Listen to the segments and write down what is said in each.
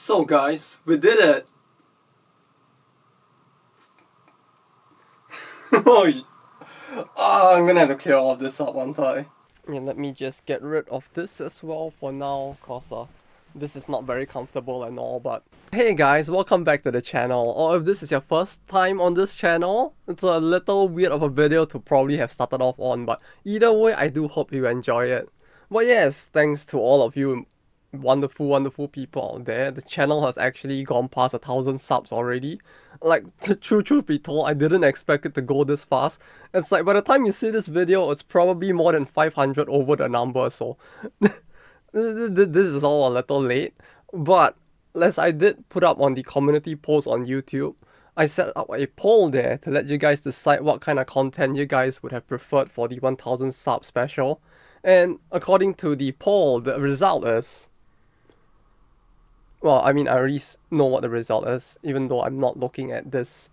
So guys, we did it! I'm gonna have to clear all of this up one time. Yeah, let me just get rid of this as well for now, cause this is not very comfortable and all, but... Hey guys, welcome back to the channel, or if this is your first time on this channel, it's a little weird of a video to probably have started off on, but either way, I do hope you enjoy it. But yes, thanks to all of you wonderful people out there. The channel has actually gone past 1,000 subs already. Like, truth be told, I didn't expect it to go this fast. It's like, by the time you see this video, it's probably more than 500 over the number, so... this is all a little late. But, as I did put up on the community post on YouTube, I set up a poll there to let you guys decide what kind of content you guys would have preferred for the 1,000 sub special. And according to the poll, the result is... Well, I mean, I already know what the result is, even though I'm not looking at this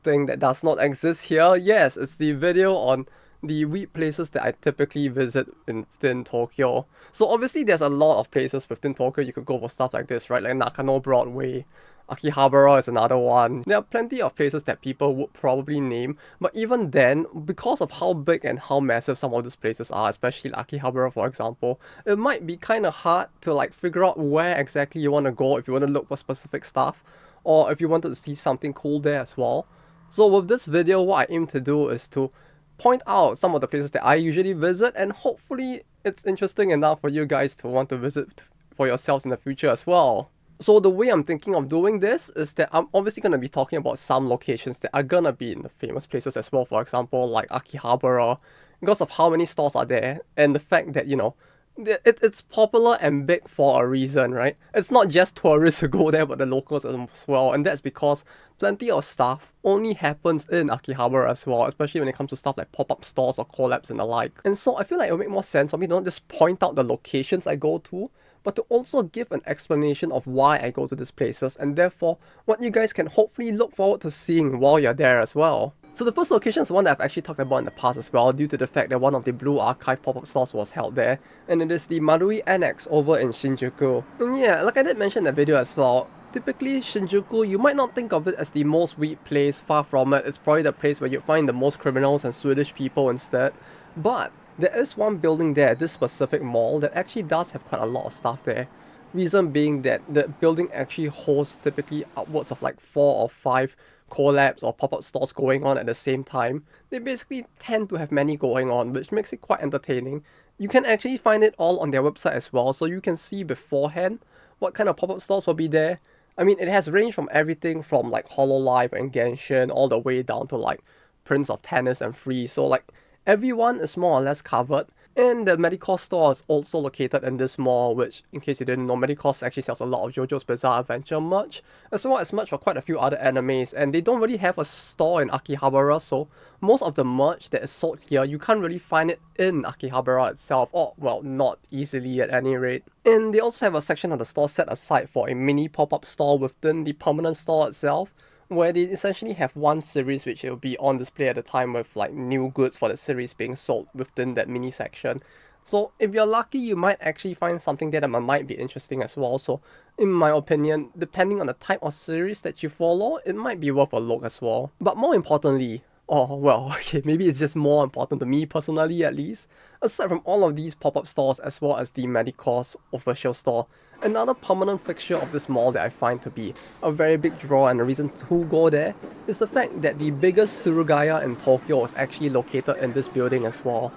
thing that does not exist here. Yes, it's the video on the weeb places that I typically visit within Tokyo. So obviously there's a lot of places within Tokyo you could go for stuff like this, right? Like Nakano Broadway, Akihabara is another one. There are plenty of places that people would probably name, but even then, because of how big and how massive some of these places are, especially Akihabara for example, it might be kind of hard to like figure out where exactly you want to go if you want to look for specific stuff, or if you wanted to see something cool there as well. So with this video, what I aim to do is to point out some of the places that I usually visit, and hopefully it's interesting enough for you guys to want to visit for yourselves in the future as well. So the way I'm thinking of doing this is that I'm obviously going to be talking about some locations that are going to be in the famous places as well. For example, like Akihabara, because of how many stores are there and the fact that, you know, it's popular and big for a reason, right? It's not just tourists who go there, but the locals as well. And that's because plenty of stuff only happens in Akihabara as well, especially when it comes to stuff like pop-up stores or collabs and the like. And so I feel like it would make more sense for me to not just point out the locations I go to, but to also give an explanation of why I go to these places, and therefore what you guys can hopefully look forward to seeing while you're there as well. So the first location is one that I've actually talked about in the past as well, due to the fact that one of the Blue Archive pop-up stores was held there, and it is the Marui Annex over in Shinjuku. And yeah, like I did mention in the video as well, typically Shinjuku, you might not think of it as the most weird place, far from it. It's probably the place where you find the most criminals and Swedish people instead. But there is one building there, this specific mall, that actually does have quite a lot of stuff there. Reason being that the building actually hosts typically upwards of like 4 or 5 collabs or pop-up stores going on at the same time. They basically tend to have many going on, which makes it quite entertaining. You can actually find it all on their website as well, so you can see beforehand what kind of pop-up stores will be there. I mean, it has ranged from everything from like Hololive and Genshin all the way down to like Prince of Tennis and Free, so like everyone is more or less covered. And the Medicor store is also located in this mall, which, in case you didn't know, Medicor actually sells a lot of JoJo's Bizarre Adventure merch, as well as merch for quite a few other animes, and they don't really have a store in Akihabara, so most of the merch that is sold here, you can't really find it in Akihabara itself, or, well, not easily at any rate. And they also have a section of the store set aside for a mini pop-up store within the permanent store itself, where they essentially have one series which will be on display at the time with like new goods for the series being sold within that mini section. So if you're lucky, you might actually find something there that might be interesting as well. So in my opinion, depending on the type of series that you follow, it might be worth a look as well. But more importantly, oh well, okay, maybe it's just more important to me personally at least, aside from all of these pop-up stores as well as the Medicor's official store, another permanent fixture of this mall that I find to be a very big draw and a reason to go there is the fact that the biggest Surugaya in Tokyo is actually located in this building as well.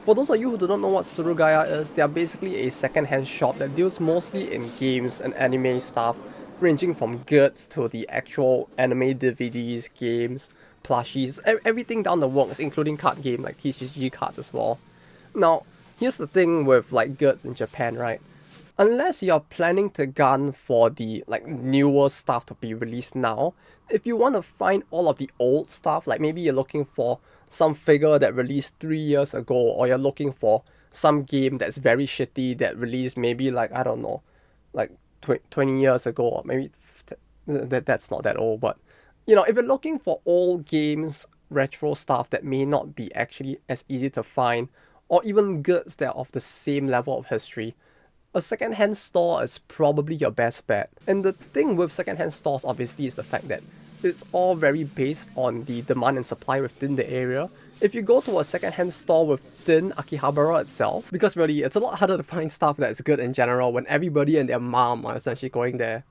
For those of you who do not know what Surugaya is, they are basically a second-hand shop that deals mostly in games and anime stuff, ranging from goods to the actual anime DVDs, games, plushies, everything down the works, including card game like TCG cards as well. Now, here's the thing with like goods in Japan, right? Unless you're planning to gun for the like newer stuff to be released now, if you want to find all of the old stuff, like maybe you're looking for some figure that released 3 years ago, or you're looking for some game that's very shitty that released maybe like, I don't know, like 20 years ago, or maybe that's not that old, but you know, if you're looking for old games, retro stuff that may not be actually as easy to find, or even goods that are of the same level of history, a secondhand store is probably your best bet. And the thing with secondhand stores obviously is the fact that it's all very based on the demand and supply within the area. If you go to a secondhand store within Akihabara itself, because really it's a lot harder to find stuff that's good in general when everybody and their mom are essentially going there.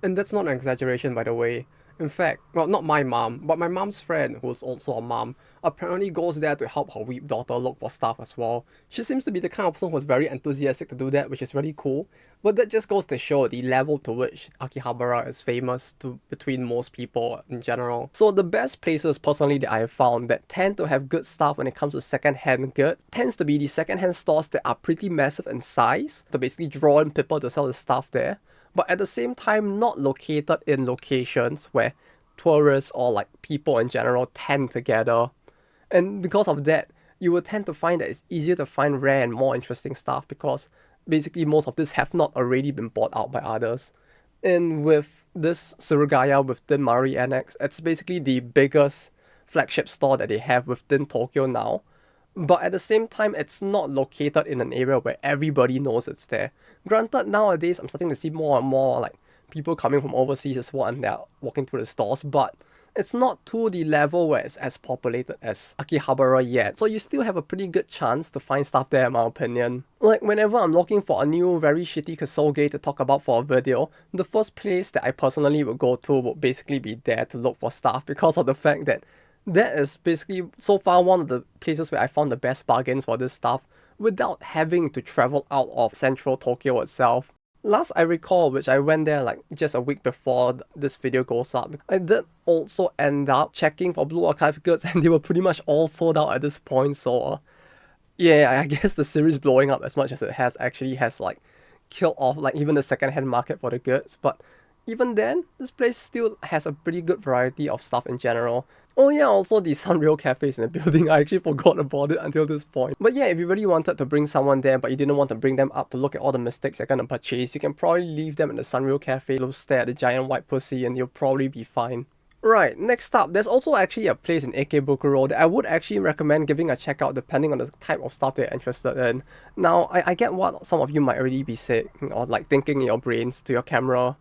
And that's not an exaggeration, by the way. In fact, well, not my mom, but my mom's friend, who's also a mom, apparently goes there to help her weeb daughter look for stuff as well. She seems to be the kind of person who's very enthusiastic to do that, which is really cool. But that just goes to show the level to which Akihabara is famous to between most people in general. So the best places personally that I have found that tend to have good stuff when it comes to second-hand goods tends to be the second-hand stores that are pretty massive in size to basically draw in people to sell the stuff there, but at the same time not located in locations where tourists or like people in general tend to gather. And because of that, you will tend to find that it's easier to find rare and more interesting stuff because basically most of this have not already been bought out by others. And with this Surugaya within Marui Annex, it's basically the biggest flagship store that they have within Tokyo now. But at the same time, it's not located in an area where everybody knows it's there. Granted, nowadays, I'm starting to see more and more like people coming from overseas as well and they're walking through the stores, but it's not to the level where it's as populated as Akihabara yet. So you still have a pretty good chance to find stuff there in my opinion. Like whenever I'm looking for a new very shitty Kasuge to talk about for a video, the first place that I personally would go to would basically be there to look for stuff because of the fact that that is basically so far one of the places where I found the best bargains for this stuff without having to travel out of central Tokyo itself. Last I recall, which I went there like just a week before this video goes up, I did also end up checking for Blue Archive goods and they were pretty much all sold out at this point, so yeah, I guess the series blowing up as much as it has actually has like killed off like even the second-hand market for the goods, but even then, this place still has a pretty good variety of stuff in general. Oh yeah, also the Sunreal cafes in the building, I actually forgot about it until this point. But yeah, if you really wanted to bring someone there but you didn't want to bring them up to look at all the mistakes you're gonna purchase, you can probably leave them in the Sunreal cafe, they'll stare at the giant white pussy and you'll probably be fine. Right, next up, there's also actually a place in Ikebukuro that I would actually recommend giving a check out depending on the type of stuff that you're interested in. Now, I get what some of you might already be saying, or like thinking in your brains to your camera.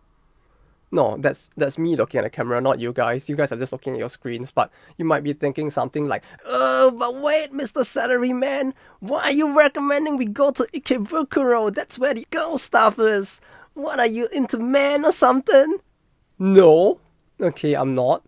No, that's me looking at the camera, not you guys. You guys are just looking at your screens, but you might be thinking something like, "Oh, but wait, Mr. Salaryman, why are you recommending we go to Ikebukuro? That's where the girl stuff is. What are you, into men or something?" No. Okay, I'm not.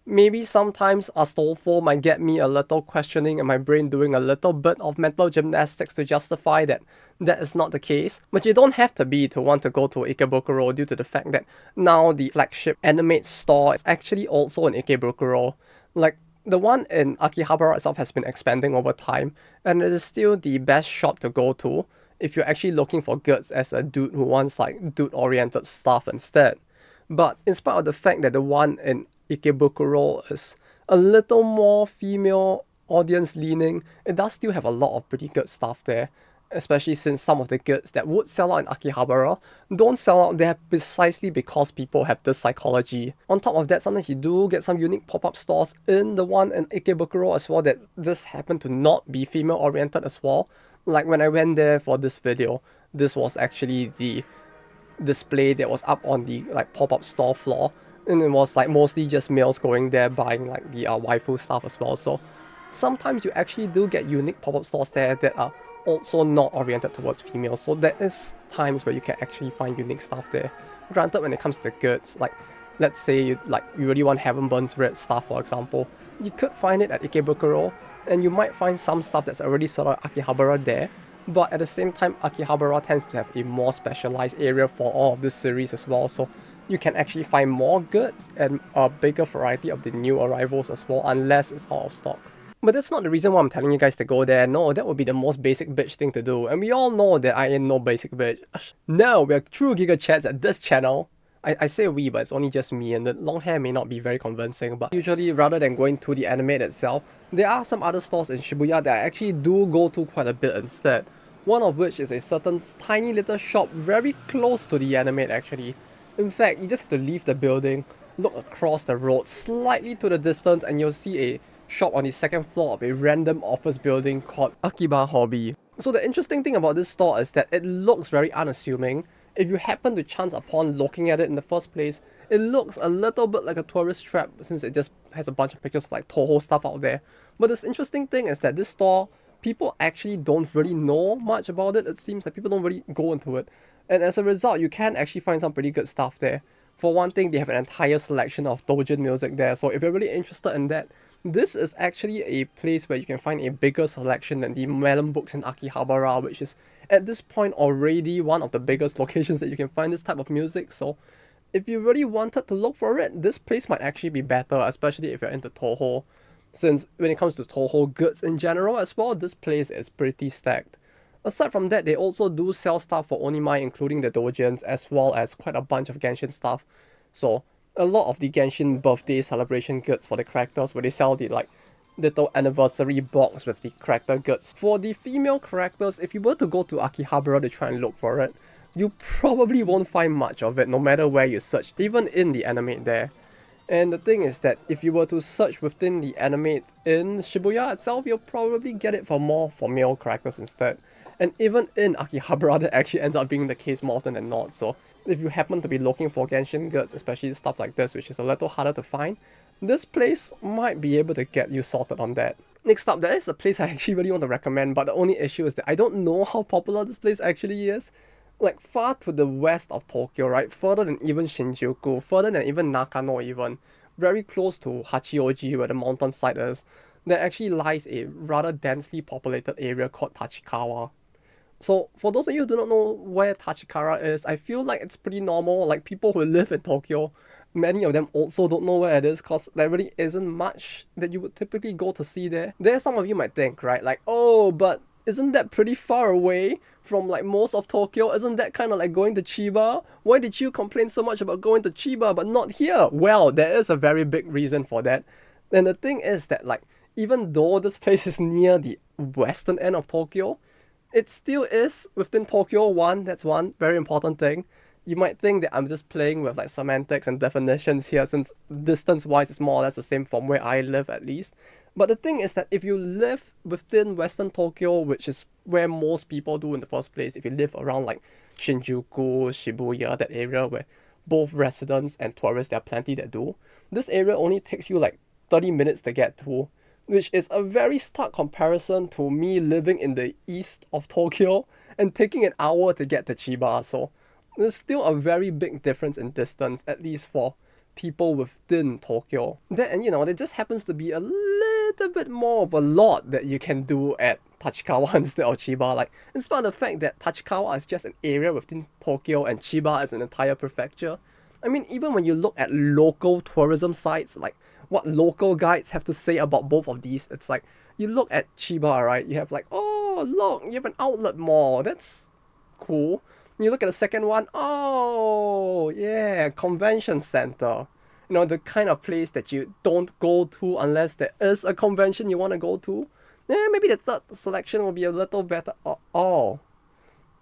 Maybe sometimes Astolfo might get me a little questioning and my brain doing a little bit of mental gymnastics to justify that is not the case. But you don't have to be to want to go to Ikebukuro due to the fact that now the flagship Animate store is actually also in Ikebukuro. Like, the one in Akihabara itself has been expanding over time and it is still the best shop to go to if you're actually looking for goods as a dude who wants like dude-oriented stuff instead. But in spite of the fact that the one in Ikebukuro is a little more female audience leaning, it does still have a lot of pretty good stuff there, especially since some of the goods that would sell out in Akihabara don't sell out there precisely because people have this psychology. On top of that, sometimes you do get some unique pop-up stores in the one in Ikebukuro as well that just happen to not be female oriented as well. Like when I went there for this video, this was actually the display that was up on the like pop-up store floor, and it was like mostly just males going there buying like the waifu stuff as well. So sometimes you actually do get unique pop-up stores there that are also not oriented towards females, so there is times where you can actually find unique stuff there. Granted, when it comes to goods, like let's say you really want Heaven Burns Red stuff for example, you could find it at Ikebukuro and you might find some stuff that's already sold out at Akihabara there. But at the same time, Akihabara tends to have a more specialized area for all of this series as well, so you can actually find more goods and a bigger variety of the new arrivals as well, unless it's out of stock. But that's not the reason why I'm telling you guys to go there. No, that would be the most basic bitch thing to do, and we all know that I ain't no basic bitch. No, we're true Giga Chats at this channel. I say we, but it's only just me, and the long hair may not be very convincing, but usually rather than going to the Animate itself, there are some other stores in Shibuya that I actually do go to quite a bit instead. One of which is a certain tiny little shop very close to the Animate actually. In fact, you just have to leave the building, look across the road slightly to the distance and you'll see a shop on the second floor of a random office building called Akiba Hobby. So the interesting thing about this store is that it looks very unassuming. If you happen to chance upon looking at it in the first place, it looks a little bit like a tourist trap since it just has a bunch of pictures of like Toho stuff out there. But this interesting thing is that this store, people actually don't really know much about it. It seems like people don't really go into it. And as a result, you can actually find some pretty good stuff there. For one thing, they have an entire selection of doujin music there. So if you're really interested in that, this is actually a place where you can find a bigger selection than the Melon Books in Akihabara, which is at this point already one of the biggest locations that you can find this type of music. So if you really wanted to look for it, this place might actually be better, especially if you're into Toho. Since when it comes to Toho goods in general as well, this place is pretty stacked. Aside from that, they also do sell stuff for Onimai, including the doujins, as well as quite a bunch of Genshin stuff. So a lot of the Genshin birthday celebration goods for the characters, where they sell the like little anniversary box with the character goods. For the female characters, if you were to go to Akihabara to try and look for it, you probably won't find much of it no matter where you search, even in the anime there. And the thing is that if you were to search within the anime in Shibuya itself, you'll probably get it for more for male characters instead. And even in Akihabara, that actually ends up being the case more often than not. So if you happen to be looking for Genshin goods, especially stuff like this, which is a little harder to find, this place might be able to get you sorted on that. Next up, there is a place I actually really want to recommend, but the only issue is that I don't know how popular this place actually is. Like far to the west of Tokyo, right? Further than even Shinjuku, further than even Nakano even, very close to Hachioji where the mountainside is, there actually lies a rather densely populated area called Tachikawa. So for those of you who do not know where Tachikawa is, I feel like it's pretty normal. Like people who live in Tokyo, many of them also don't know where it is because there really isn't much that you would typically go to see there. There some of you might think, right? Like, oh, but isn't that pretty far away from like most of Tokyo? Isn't that kind of like going to Chiba? Why did you complain so much about going to Chiba but not here? Well, there is a very big reason for that. And the thing is that like, even though this place is near the western end of Tokyo, it still is within Tokyo. That's one very important thing. You might think that I'm just playing with like semantics and definitions here since distance-wise it's more or less the same from where I live at least. But the thing is that if you live within Western Tokyo, which is where most people do in the first place, if you live around like Shinjuku, Shibuya, that area where both residents and tourists, there are plenty that do, this area only takes you like 30 minutes to get to, which is a very stark comparison to me living in the east of Tokyo and taking an hour to get to Chiba. So there's still a very big difference in distance, at least for people within Tokyo. Then, you know, there just happens to be a little bit more of a lot that you can do at Tachikawa instead of Chiba. Like, in spite of the fact that Tachikawa is just an area within Tokyo and Chiba is an entire prefecture, I mean, even when you look at local tourism sites, like what local guides have to say about both of these, it's like, you look at Chiba, right? You have like, oh, look, you have an outlet mall. That's cool. You look at the second one, oh, yeah, convention center. You know, the kind of place that you don't go to unless there is a convention you want to go to. Maybe the third selection will be a little better. Oh,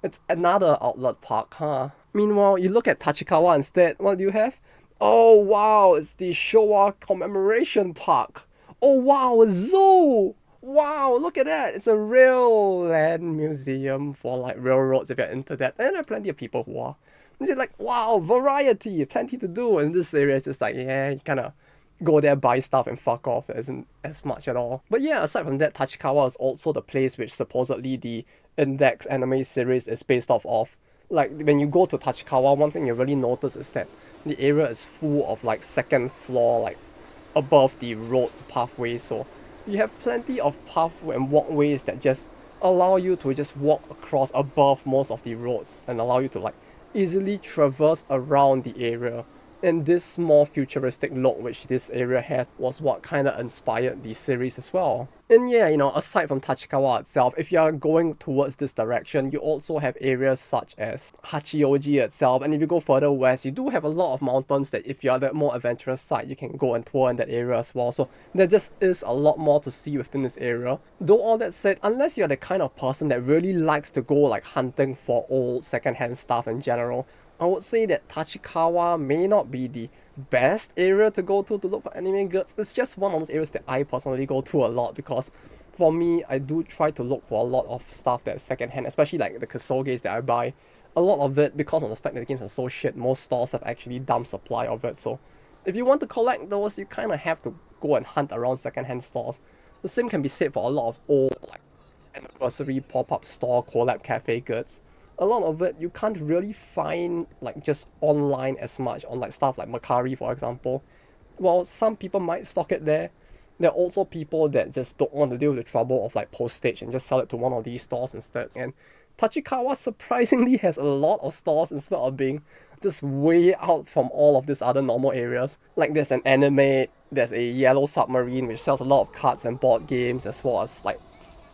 it's another outlet park, huh? Meanwhile, you look at Tachikawa instead. What do you have? Oh, wow, it's the Showa Commemoration Park. Oh, wow, a zoo! Wow, look at that! It's a real land museum for like railroads if you're into that. And there are plenty of people who are. It's like, wow, variety, plenty to do. And this area is just like, yeah, you kind of go there, buy stuff, and fuck off. There isn't as much at all. But yeah, aside from that, Tachikawa is also the place which supposedly the Index anime series is based off of. Like, when you go to Tachikawa, one thing you really notice is that the area is full of like second floor, like above the road pathway. So you have plenty of pathway and walkways that just allow you to just walk across above most of the roads and allow you to like easily traverse around the area. And this more futuristic look which this area has was what kind of inspired the series as well. And yeah, you know, aside from Tachikawa itself, if you are going towards this direction, you also have areas such as Hachioji itself. And if you go further west, you do have a lot of mountains that if you are the more adventurous side, you can go and tour in that area as well. So there just is a lot more to see within this area. Though all that said, unless you're the kind of person that really likes to go like hunting for old secondhand stuff in general, I would say that Tachikawa may not be the best area to go to look for anime goods. It's just one of those areas that I personally go to a lot because for me, I do try to look for a lot of stuff that's secondhand, especially like the Kasoges that I buy. A lot of it, because of the fact that the games are so shit, most stores have actually dumb supply of it. So if you want to collect those, you kind of have to go and hunt around secondhand stores. The same can be said for a lot of old like anniversary pop-up store collab cafe goods. A lot of it you can't really find like just online as much on like stuff like Mercari, for example. While some people might stock it there, there are also people that just don't want to deal with the trouble of like postage and just sell it to one of these stores instead. And Tachikawa surprisingly has a lot of stores instead of being just way out from all of these other normal areas. Like there's an Animate, there's a Yellow Submarine which sells a lot of cards and board games as well as like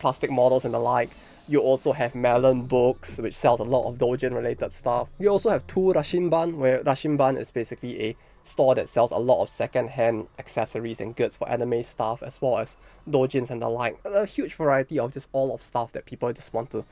plastic models and the like. You also have Melon Books, which sells a lot of doujin related stuff. You also have two Rashinban, where Rashinban is basically a store that sells a lot of second-hand accessories and goods for anime stuff, as well as doujins and the like. A huge variety of just all of stuff that people just want to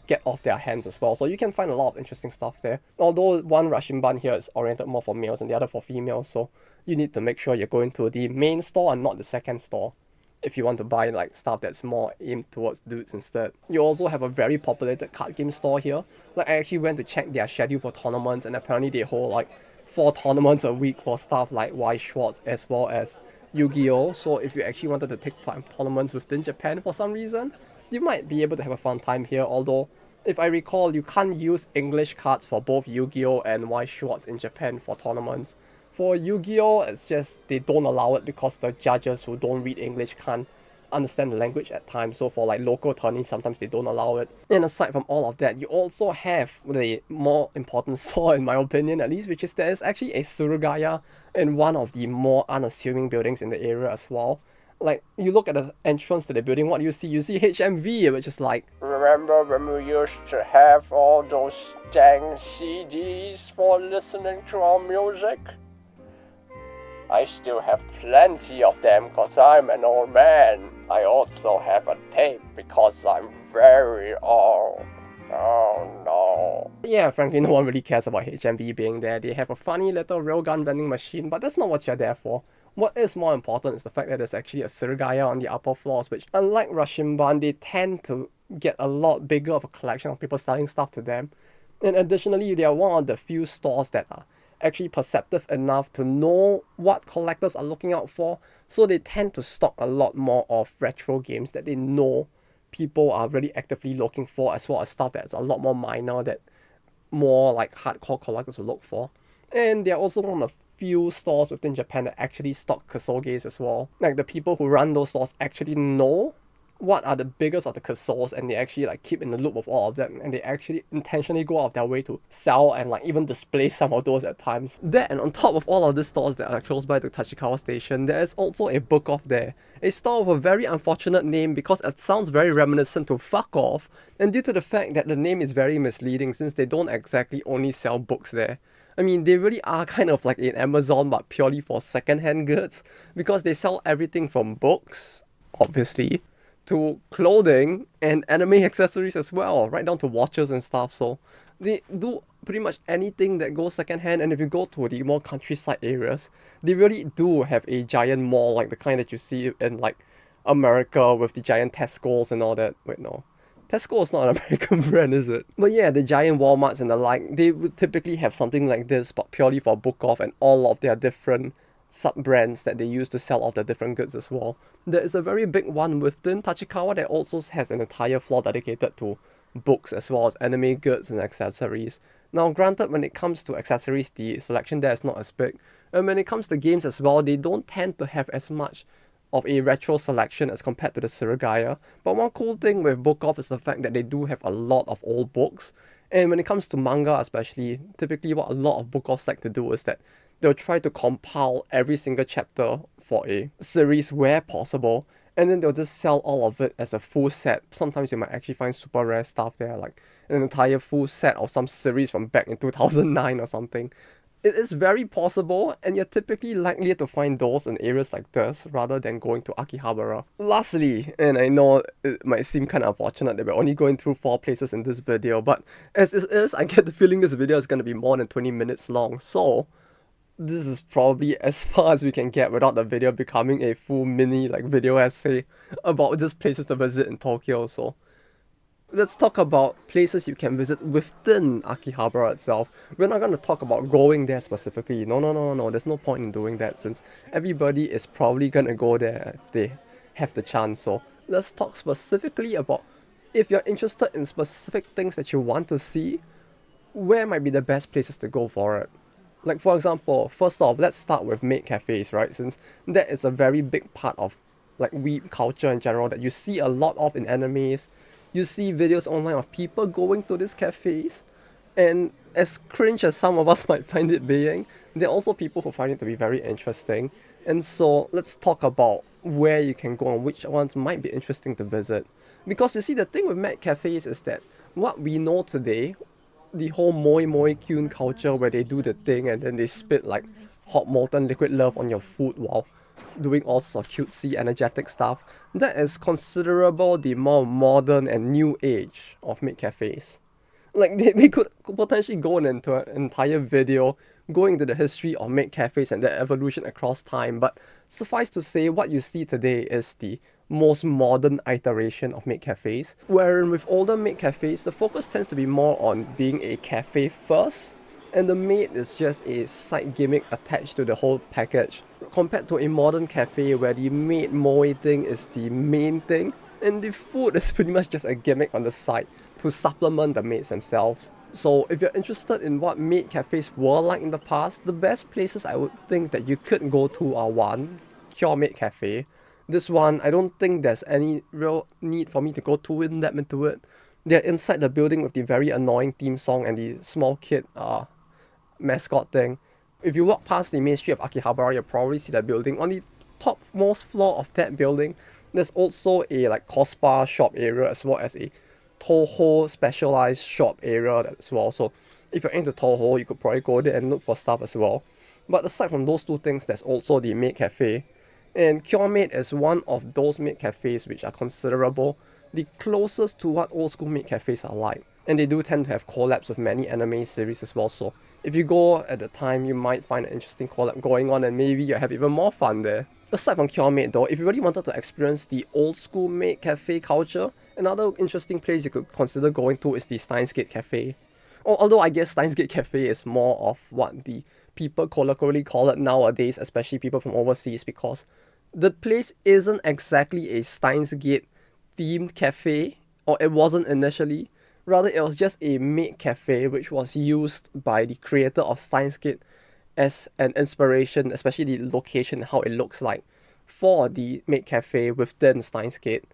get off their hands as well. So you can find a lot of interesting stuff there. Although one Rashinban here is oriented more for males and the other for females, so you need to make sure you're going to the main store and not the second store if you want to buy like stuff that's more aimed towards dudes instead. You also have a very populated card game store here. Like I actually went to check their schedule for tournaments, and apparently they hold like 4 tournaments a week for stuff like Y Schwartz as well as Yu-Gi-Oh! So if you actually wanted to take part in tournaments within Japan for some reason, you might be able to have a fun time here. Although if I recall, you can't use English cards for both Yu-Gi-Oh! And Y Schwartz in Japan for tournaments. For Yu-Gi-Oh! It's just they don't allow it because the judges who don't read English can't understand the language at times. So for like local tourneys, sometimes they don't allow it. And aside from all of that, you also have the more important store, in my opinion at least, which is there is actually a Surugaya in one of the more unassuming buildings in the area as well. Like, you look at the entrance to the building, what do you see? You see HMV, which is like, remember when we used to have all those dang CDs for listening to our music? I still have plenty of them because I'm an old man. I also have a tape because I'm very old. Oh no. Yeah, frankly, no one really cares about HMV being there. They have a funny little railgun vending machine, but that's not what you're there for. What is more important is the fact that there's actually a Surugaya on the upper floors, which, unlike Rashinban, they tend to get a lot bigger of a collection of people selling stuff to them. And additionally, they are one of the few stores that are actually perceptive enough to know what collectors are looking out for, so they tend to stock a lot more of retro games that they know people are really actively looking for, as well as stuff that's a lot more minor that more like hardcore collectors will look for. And they're also one of the few stores within Japan that actually stock Kasoges as well. Like the people who run those stores actually know what are the biggest of the Kasos, and they actually like keep in the loop of all of them, and they actually intentionally go out of their way to sell and like even display some of those at times. That, and on top of all of these stores that are close by the Tachikawa station, there is also a Book Off there. A store with a very unfortunate name because it sounds very reminiscent to Fuck Off, and due to the fact that the name is very misleading since they don't exactly only sell books there. I mean, they really are kind of like an Amazon but purely for second-hand goods, because they sell everything from books, obviously, to clothing and anime accessories as well, right down to watches and stuff. So they do pretty much anything that goes secondhand. And if you go to the more countryside areas, they really do have a giant mall like the kind that you see in like America with the giant Tesco's and all that. Wait, no. Tesco is not an American brand, is it? But yeah, the giant Walmarts and the like, they would typically have something like this, but purely for Book Off and all of their different sub-brands that they use to sell off their different goods as well. There is a very big one within Tachikawa that also has an entire floor dedicated to books as well as anime goods and accessories. Now granted, when it comes to accessories, the selection there is not as big. And when it comes to games as well, they don't tend to have as much of a retro selection as compared to the Surugaya. But one cool thing with Book Off is the fact that they do have a lot of old books. And when it comes to manga especially, typically what a lot of Book Offs like to do is that they'll try to compile every single chapter for a series where possible, and then they'll just sell all of it as a full set. Sometimes you might actually find super rare stuff there, like an entire full set of some series from back in 2009 or something. It is very possible, and you're typically likely to find those in areas like this rather than going to Akihabara. Lastly, and I know it might seem kind of unfortunate that we're only going through 4 places in this video, but as it is, I get the feeling this video is going to be more than 20 minutes long. So this is probably as far as we can get without the video becoming a full mini like video essay about just places to visit in Tokyo. So let's talk about places you can visit within Akihabara itself. We're not going to talk about going there specifically. No. There's no point in doing that since everybody is probably going to go there if they have the chance. So let's talk specifically about if you're interested in specific things that you want to see, where might be the best places to go for it. Like for example, first off, let's start with maid cafes, right? Since that is a very big part of like weeb culture in general that you see a lot of in animes. You see videos online of people going to these cafes, and as cringe as some of us might find it being, there are also people who find it to be very interesting. And so let's talk about where you can go and which ones might be interesting to visit. Because you see, the thing with maid cafes is that what we know today, the whole moi moi kyun culture where they do the thing and then they spit like hot molten liquid love on your food while doing all sorts of cutesy energetic stuff, that is considerable the more modern and new age of maid cafes. Like we could potentially go into an entire video going into the history of maid cafes and their evolution across time, but suffice to say what you see today is the most modern iteration of maid cafes, wherein with older maid cafes the focus tends to be more on being a cafe first, and the maid is just a side gimmick attached to the whole package, compared to a modern cafe where the maid moe thing is the main thing, and the food is pretty much just a gimmick on the side to supplement the maids themselves. So if you're interested in what maid cafes were like in the past, the best places I would think that you could go to are one, Cure Maid Cafe. This one, I don't think there's any real need for me to go too in depth into it. They're inside the building with the very annoying theme song and the small kid mascot thing. If you walk past the main street of Akihabara, you'll probably see that building. On the topmost floor of that building, there's also a like cospa shop area as well as a Toho specialized shop area as well. So if you're into Toho, you could probably go there and look for stuff as well. But aside from those two things, there's also the maid cafe. And Cure Maid is one of those maid cafes which are considerable, the closest to what old school maid cafes are like. And they do tend to have collabs with many anime series as well, so if you go at the time, you might find an interesting collab going on and maybe you'll have even more fun there. Aside from Cure Maid though, if you really wanted to experience the old school maid cafe culture, another interesting place you could consider going to is the Steins Gate Cafe. Although I guess Steins Gate Cafe is more of what the people colloquially call it nowadays, especially people from overseas, because the place isn't exactly a Steins Gate themed cafe, or it wasn't initially. Rather, it was just a maid cafe which was used by the creator of Steins Gate as an inspiration, especially the location and how it looks like, for the maid cafe within Steins Gate.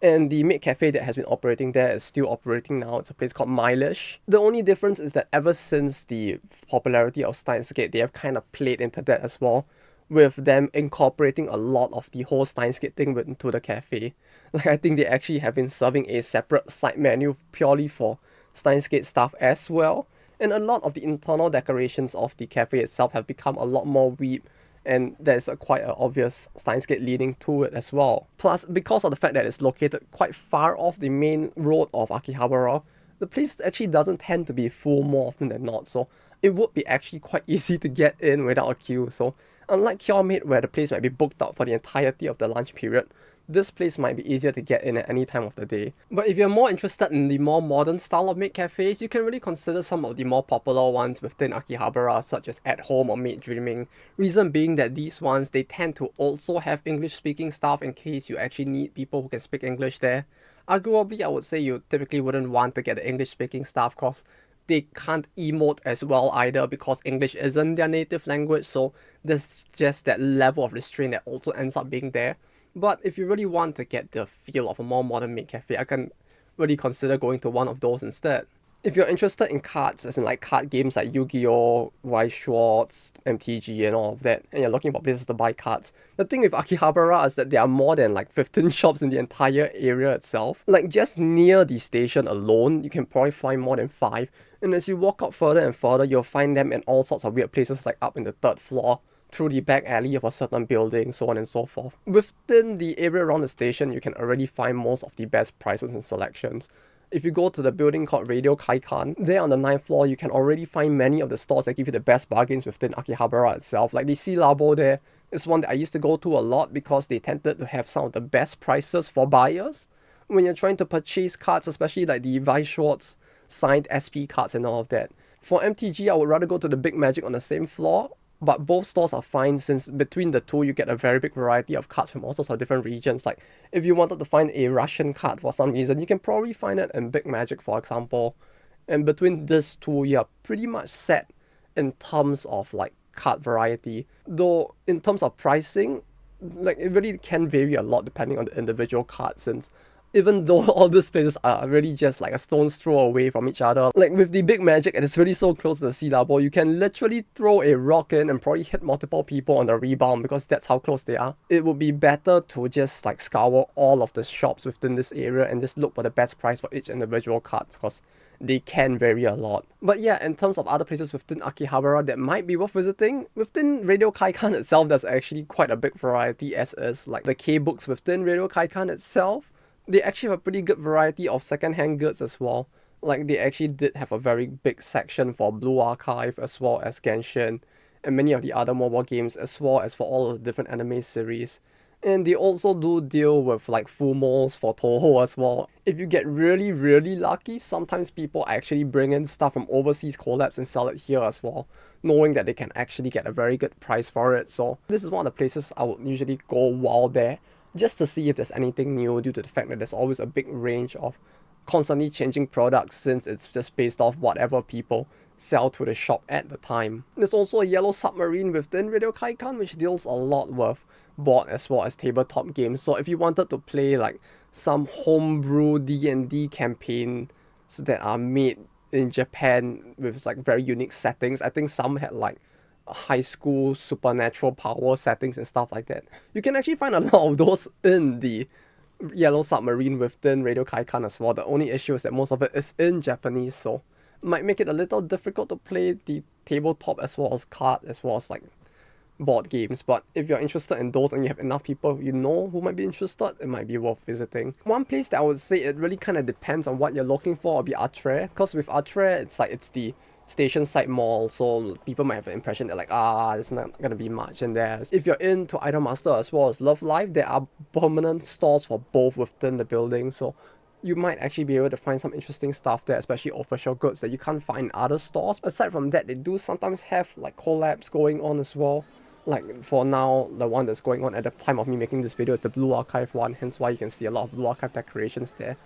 And the maid cafe that has been operating there is still operating now. It's a place called Mileage. The only difference is that ever since the popularity of Steins Gate, they have kind of played into that as well, with them incorporating a lot of the whole Steins Gate thing into the cafe. Like, I think they actually have been serving a separate side menu purely for Steins Gate stuff as well. And a lot of the internal decorations of the cafe itself have become a lot more weeb, and there's quite an obvious Steins Gate leaning to it as well. Plus, because of the fact that it's located quite far off the main road of Akihabara, the place actually doesn't tend to be full more often than not, so it would be actually quite easy to get in without a queue. So unlike Cure Maid, where the place might be booked out for the entirety of the lunch period, this place might be easier to get in at any time of the day. But if you're more interested in the more modern style of maid cafes, you can really consider some of the more popular ones within Akihabara, such as At Home or Maid Dreaming. Reason being that these ones, they tend to also have English speaking staff in case you actually need people who can speak English there. Arguably, I would say you typically wouldn't want to get the English speaking staff because they can't emote as well either because English isn't their native language, so there's just that level of restraint that also ends up being there. But if you really want to get the feel of a more modern maid cafe, I can really consider going to one of those instead. If you're interested in cards, as in like card games like Yu-Gi-Oh!, Weiss Schwartz, MTG and all of that, and you're looking for places to buy cards, the thing with Akihabara is that there are more than like 15 shops in the entire area itself. Like just near the station alone, you can probably find more than 5, and as you walk up further and further, you'll find them in all sorts of weird places like up in the 3rd floor, through the back alley of a certain building, so on and so forth. Within the area around the station, you can already find most of the best prices and selections. If you go to the building called Radio Kaikan, there on the 9th floor, you can already find many of the stores that give you the best bargains within Akihabara itself. Like the Sea Labo there is one that I used to go to a lot because they tended to have some of the best prices for buyers. When you're trying to purchase cards, especially like the Vice Schwartz signed SP cards and all of that. For MTG, I would rather go to the Big Magic on the same floor, but both stores are fine since between the two you get a very big variety of cards from all sorts of different regions. Like if you wanted to find a Russian card for some reason, you can probably find it in Big Magic, for example. And between these two, you're pretty much set in terms of like card variety. Though in terms of pricing, like it really can vary a lot depending on the individual card, since even though all these places are really just like a stone's throw away from each other. Like with the Big Magic, and it's really so close to the Sea Labo, you can literally throw a rock in and probably hit multiple people on the rebound because that's how close they are. It would be better to just like scour all of the shops within this area and just look for the best price for each individual card because they can vary a lot. But yeah, in terms of other places within Akihabara that might be worth visiting, within Radio Kaikan itself, there's actually quite a big variety as is. Like the K-books within Radio Kaikan itself, they actually have a pretty good variety of second-hand goods as well. Like they actually did have a very big section for Blue Archive as well as Genshin and many of the other mobile games as well as for all of the different anime series. And they also do deal with like Fumos for Toho as well. If you get really, really lucky, sometimes people actually bring in stuff from overseas collabs and sell it here as well, knowing that they can actually get a very good price for it. So this is one of the places I would usually go while there, just to see if there's anything new due to the fact that there's always a big range of constantly changing products since it's just based off whatever people sell to the shop at the time. There's also a Yellow Submarine within Radio Kaikan which deals a lot with board as well as tabletop games. So if you wanted to play like some homebrew D&D campaigns that are made in Japan with like very unique settings, I think some had like high school supernatural power settings and stuff like that. You can actually find a lot of those in the Yellow Submarine within Radio Kaikan as well. The only issue is that most of it is in Japanese, so it might make it a little difficult to play the tabletop as well as card as well as like board games. But if you're interested in those and you have enough people you know who might be interested, it might be worth visiting. One place that I would say it really kind of depends on what you're looking for would be Atre, because with Atre it's the station side mall, so people might have the impression that like there's not gonna be much in there. If you're into Idolmaster as well as Love Live, there are permanent stores for both within the building, so you might actually be able to find some interesting stuff there, especially official goods that you can't find in other stores. Aside from that, they do sometimes have like collabs going on as well. Like for now, the one that's going on at the time of me making this video is the Blue Archive one, hence why you can see a lot of Blue Archive decorations there.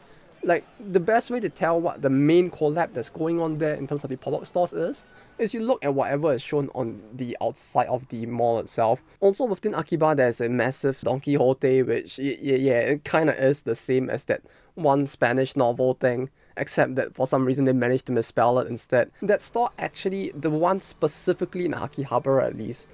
Like, the best way to tell what the main collab that's going on there in terms of the pop-up stores is you look at whatever is shown on the outside of the mall itself. Also within Akiba, there's a massive Don Quixote, which, yeah, it kind of is the same as that one Spanish novel thing, except that for some reason they managed to misspell it instead. That store actually, the one specifically in Akihabara at least,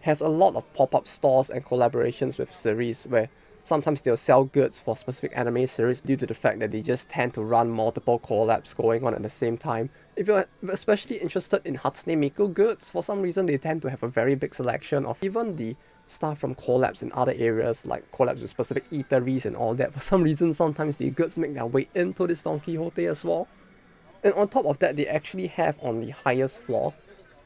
has a lot of pop-up stores and collaborations with series where sometimes they'll sell goods for specific anime series due to the fact that they just tend to run multiple collabs going on at the same time. If you're especially interested in Hatsune Miku goods, for some reason they tend to have a very big selection of even the stuff from collabs in other areas, like collabs with specific eateries and all that. For some reason, sometimes the goods make their way into this Don Quixote as well. And on top of that, they actually have on the highest floor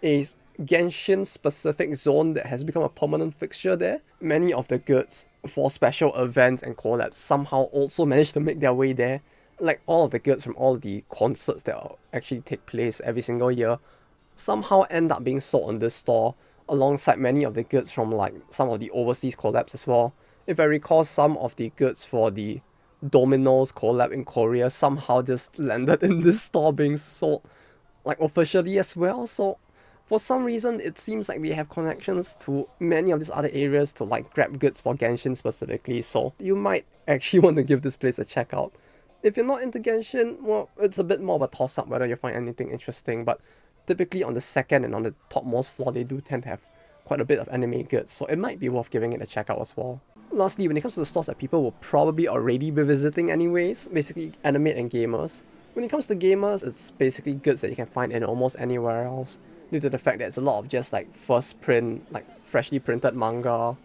a Genshin specific zone that has become a permanent fixture there. Many of the goods for special events and collabs somehow also managed to make their way there. Like all of the goods from all the concerts that actually take place every single year somehow end up being sold on this store, alongside many of the goods from like some of the overseas collabs as well. If I recall, some of the goods for the Domino's collab in Korea somehow just landed in this store being sold like officially as well. So for some reason, it seems like we have connections to many of these other areas to like grab goods for Genshin specifically, so you might actually want to give this place a check out. If you're not into Genshin, well, it's a bit more of a toss-up whether you find anything interesting, but typically on the second and on the topmost floor, they do tend to have quite a bit of anime goods, so it might be worth giving it a check out as well. Lastly, when it comes to the stores that people will probably already be visiting anyways, basically anime and gamers. When it comes to gamers, it's basically goods that you can find in almost anywhere else, due to the fact that it's a lot of just like first print, like freshly printed manga,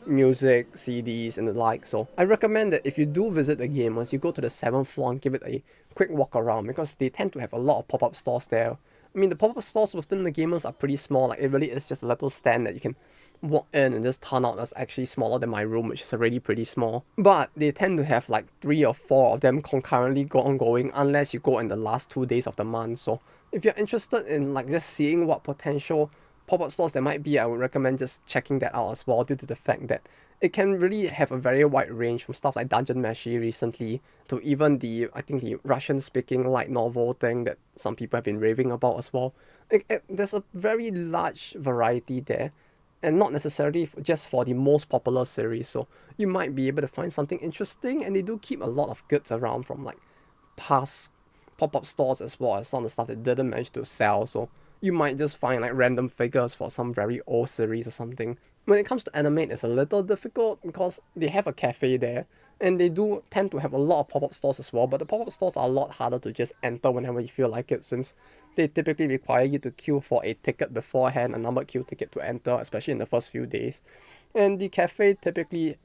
music, CDs, and the like. So I recommend that if you do visit the Gamers, you go to the 7th floor and give it a quick walk around, because they tend to have a lot of pop-up stores there. I mean, the pop-up stores within the Gamers are pretty small. Like, it really is just a little stand that you can walk in and just turn out that's actually smaller than my room, which is already pretty small. But they tend to have like 3 or 4 of them concurrently ongoing, unless you go in the last 2 days of the month. So if you're interested in like just seeing what potential pop-up stores there might be, I would recommend just checking that out as well, due to the fact that it can really have a very wide range, from stuff like Dungeon Meshi recently to even I think the Russian-speaking light novel thing that some people have been raving about as well. There's a very large variety there, and not necessarily just for the most popular series, so you might be able to find something interesting, and they do keep a lot of goods around from like past pop-up stores, as well as some of the stuff that didn't manage to sell, so you might just find like random figures for some very old series or something. When it comes to Animate, it's a little difficult because they have a cafe there, and they do tend to have a lot of pop-up stores as well, but the pop-up stores are a lot harder to just enter whenever you feel like it, since they typically require you to queue for a ticket beforehand, a numbered queue ticket to enter, especially in the first few days. And the cafe typically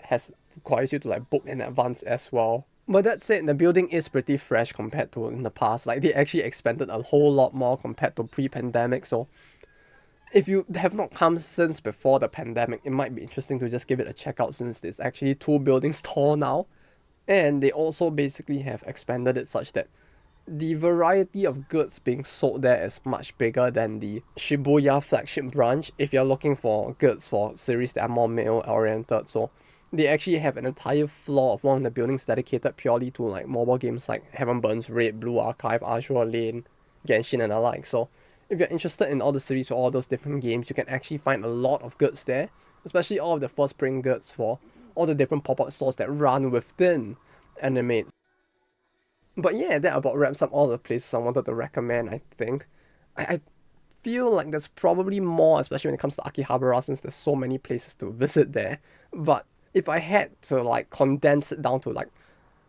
requires you to like book in advance as well. But that said, the building is pretty fresh compared to in the past. Like, they actually expanded a whole lot more compared to pre-pandemic, so if you have not come since before the pandemic, it might be interesting to just give it a check out, since it's actually 2 buildings tall now. And they also basically have expanded it such that the variety of goods being sold there is much bigger than the Shibuya flagship branch if you're looking for goods for series that are more male oriented. So they actually have an entire floor of one of the buildings dedicated purely to like mobile games like Heaven Burns Red, Blue Archive, Azure Lane, Genshin, and the like. So if you're interested in all the series for all those different games, you can actually find a lot of goods there, especially all of the first print goods for all the different pop-up stores that run within Animate. But yeah, that about wraps up all the places I wanted to recommend, I think. I feel like there's probably more, especially when it comes to Akihabara, since there's so many places to visit there. But if I had to like condense it down to like,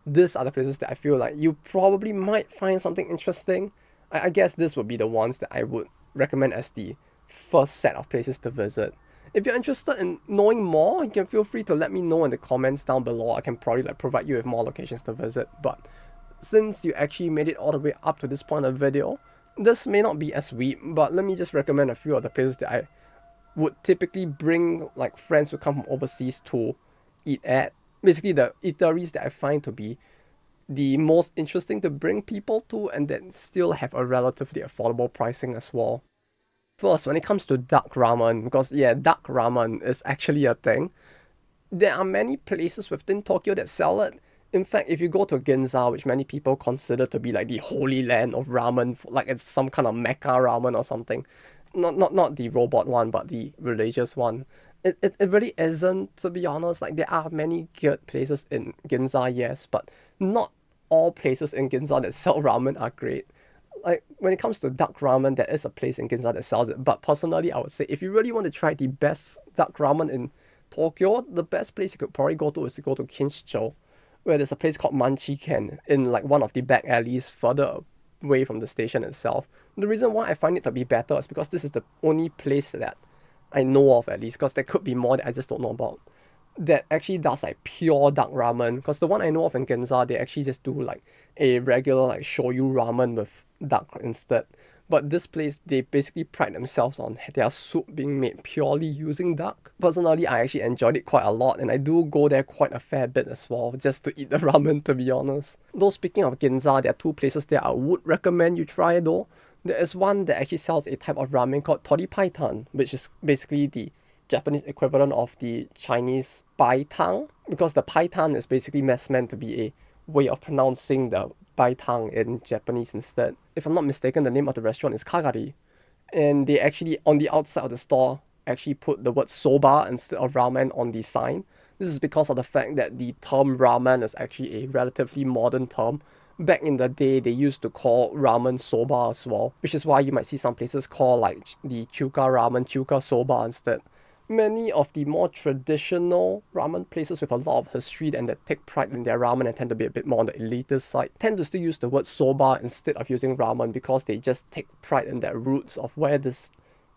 these are the places that I feel like you probably might find something interesting, I guess this would be the ones that I would recommend as the first set of places to visit. If you're interested in knowing more, you can feel free to let me know in the comments down below. I can probably like provide you with more locations to visit. But since you actually made it all the way up to this point of the video, this may not be as weeb, but let me just recommend a few of the places that I would typically bring like friends who come from overseas to eat at. Basically the eateries that I find to be the most interesting to bring people to, and then still have a relatively affordable pricing as well. First, when it comes to duck ramen, because yeah, duck ramen is actually a thing. There are many places within Tokyo that sell it. In fact, if you go to Ginza, which many people consider to be like the holy land of ramen, like it's some kind of Mecca ramen or something, not the robot one, but the religious one. It really isn't, to be honest. Like, there are many good places in Ginza, yes, but not all places in Ginza that sell ramen are great. Like, when it comes to duck ramen, there is a place in Ginza that sells it, but personally, I would say if you really want to try the best duck ramen in Tokyo, the best place you could probably go to is to go to Kinshicho, where there's a place called Manchiken in like one of the back alleys further away from the station itself. The reason why I find it to be better is because this is the only place that I know of, at least, because there could be more that I just don't know about, that actually does like pure duck ramen. Because the one I know of in Ginza, they actually just do like a regular like shoyu ramen with duck instead. But this place, they basically pride themselves on their soup being made purely using duck. Personally, I actually enjoyed it quite a lot, and I do go there quite a fair bit as well, just to eat the ramen, to be honest. Though speaking of Ginza, there are 2 places there I would recommend you try though. There is one that actually sells a type of ramen called Toripaitan, which is basically the Japanese equivalent of the Chinese bai tang, because the paitan is basically meant to be a way of pronouncing the bai tang in Japanese instead. If I'm not mistaken, the name of the restaurant is Kagari, and they actually, on the outside of the store, actually put the word soba instead of ramen on the sign. This is because of the fact that the term ramen is actually a relatively modern term. Back in the day, they used to call ramen soba as well, which is why you might see some places call like the chuka ramen chuka soba instead. Many of the more traditional ramen places with a lot of history and that take pride in their ramen and tend to be a bit more on the elitist side tend to still use the word soba instead of using ramen, because they just take pride in their roots of where this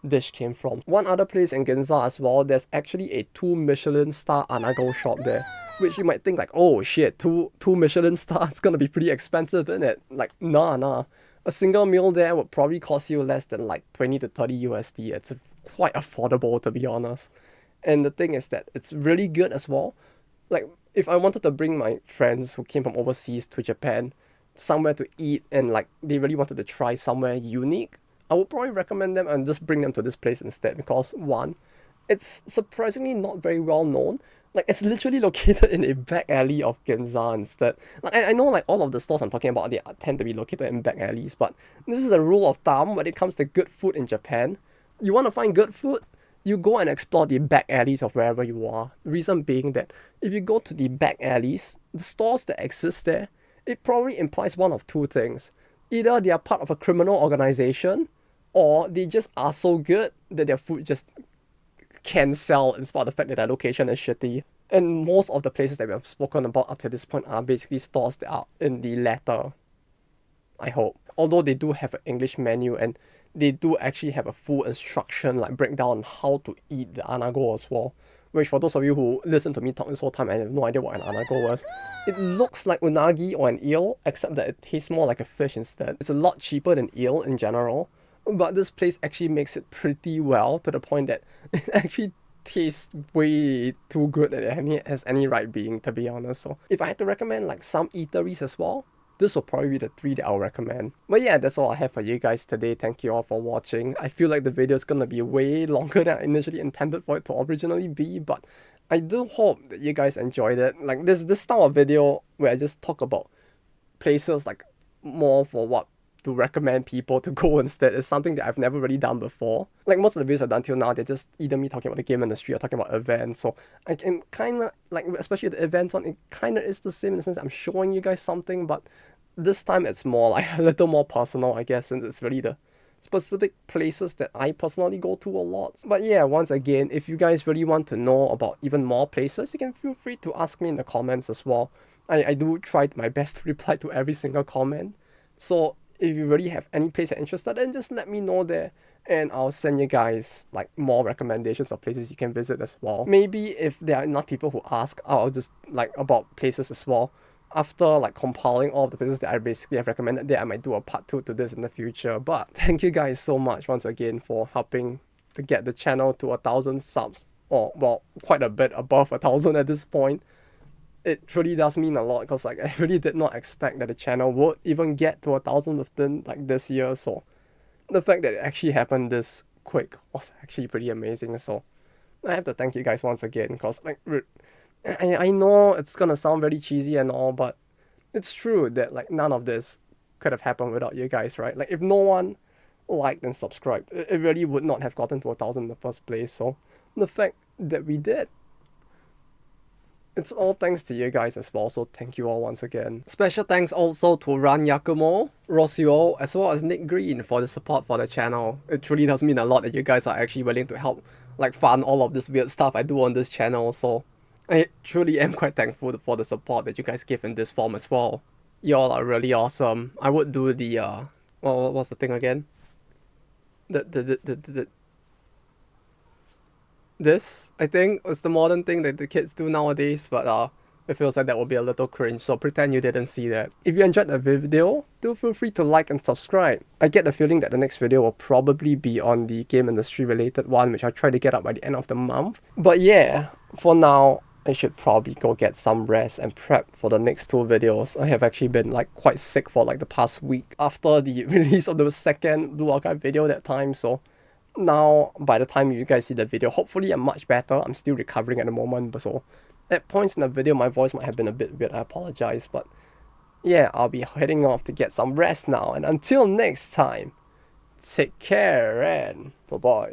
dish came from. One other place in Ginza as well, there's actually a 2 Michelin star anago shop there, which you might think like, oh shit, two Michelin stars, gonna be pretty expensive, isn't it? Like, nah. A single meal there would probably cost you less than like 20 to 30 USD. It's quite affordable, to be honest. And the thing is that it's really good as well. Like, if I wanted to bring my friends who came from overseas to Japan somewhere to eat and like they really wanted to try somewhere unique, I would probably recommend them and just bring them to this place instead, because one, it's surprisingly not very well known. Like, it's literally located in a back alley of Ginza instead. Like, I know like all of the stores I'm talking about, they tend to be located in back alleys, but this is a rule of thumb when it comes to good food in Japan. You want to find good food? You go and explore the back alleys of wherever you are. The reason being that if you go to the back alleys, the stores that exist there, it probably implies one of two things. Either they are part of a criminal organization, or they just are so good that their food just can sell in spite of the fact that their location is shitty. And most of the places that we have spoken about up to this point are basically stores that are in the latter, I hope. Although they do have an English menu and they do actually have a full instruction, like breakdown on how to eat the anago as well. Which, for those of you who listen to me talk this whole time and have no idea what an anago was, it looks like unagi or an eel, except that it tastes more like a fish instead. It's a lot cheaper than eel in general, but this place actually makes it pretty well, to the point that it actually tastes way too good that it has any right being, to be honest. So if I had to recommend like some eateries as well, this will probably be the 3 that I'll recommend. But yeah, that's all I have for you guys today. Thank you all for watching. I feel like the video is gonna be way longer than I initially intended for it to originally be, but I do hope that you guys enjoyed it. Like, this style of video where I just talk about places like more for what to recommend people to go instead is something that I've never really done before. Like, most of the videos I've done till now, they're just either me talking about the game industry or talking about events. So I can kind of, like, especially the events one, it kind of is the same in the sense I'm showing you guys something, but this time it's more like a little more personal, I guess, and it's really the specific places that I personally go to a lot. But yeah, once again, if you guys really want to know about even more places, you can feel free to ask me in the comments as well. I do try my best to reply to every single comment. So if you really have any place you're interested in, just let me know there, and I'll send you guys like more recommendations of places you can visit as well. Maybe if there are enough people who ask, I'll just like about places as well. After like compiling all of the places that I basically have recommended there, I might do a part 2 to this in the future. But thank you guys so much once again for helping to get the channel to 1,000 subs, or well, quite a bit above 1,000 at this point. It truly does mean a lot, because like I really did not expect that the channel would even get to 1,000 within like this year. So the fact that it actually happened this quick was actually pretty amazing. So I have to thank you guys once again, because like I know it's gonna sound very cheesy and all, but it's true that like none of this could have happened without you guys, right? Like, if no one liked and subscribed, it really would not have gotten to 1,000 in the first place. So the fact that we did, it's all thanks to you guys as well, so thank you all once again. Special thanks also to Ran Yakumo, Rosio, as well as Nick Green for the support for the channel. It truly does mean a lot that you guys are actually willing to help like fund all of this weird stuff I do on this channel, so I truly am quite thankful for the support that you guys give in this form as well. Y'all are really awesome. I would do the what's the thing again? This, I think, is the modern thing that the kids do nowadays, but it feels like that would be a little cringe, so pretend you didn't see that. If you enjoyed the video, do feel free to like and subscribe. I get the feeling that the next video will probably be on the game industry related one, which I'll try to get up by the end of the month. But yeah, for now, I should probably go get some rest and prep for the next 2 videos. I have actually been like quite sick for like the past week after the release of the second Blue Archive video that time, so now by the time you guys see the video, hopefully I'm much better. I'm still recovering at the moment, but so at points in the video my voice might have been a bit weird, I apologize. But yeah, I'll be heading off to get some rest now, and until next time, take care and bye bye.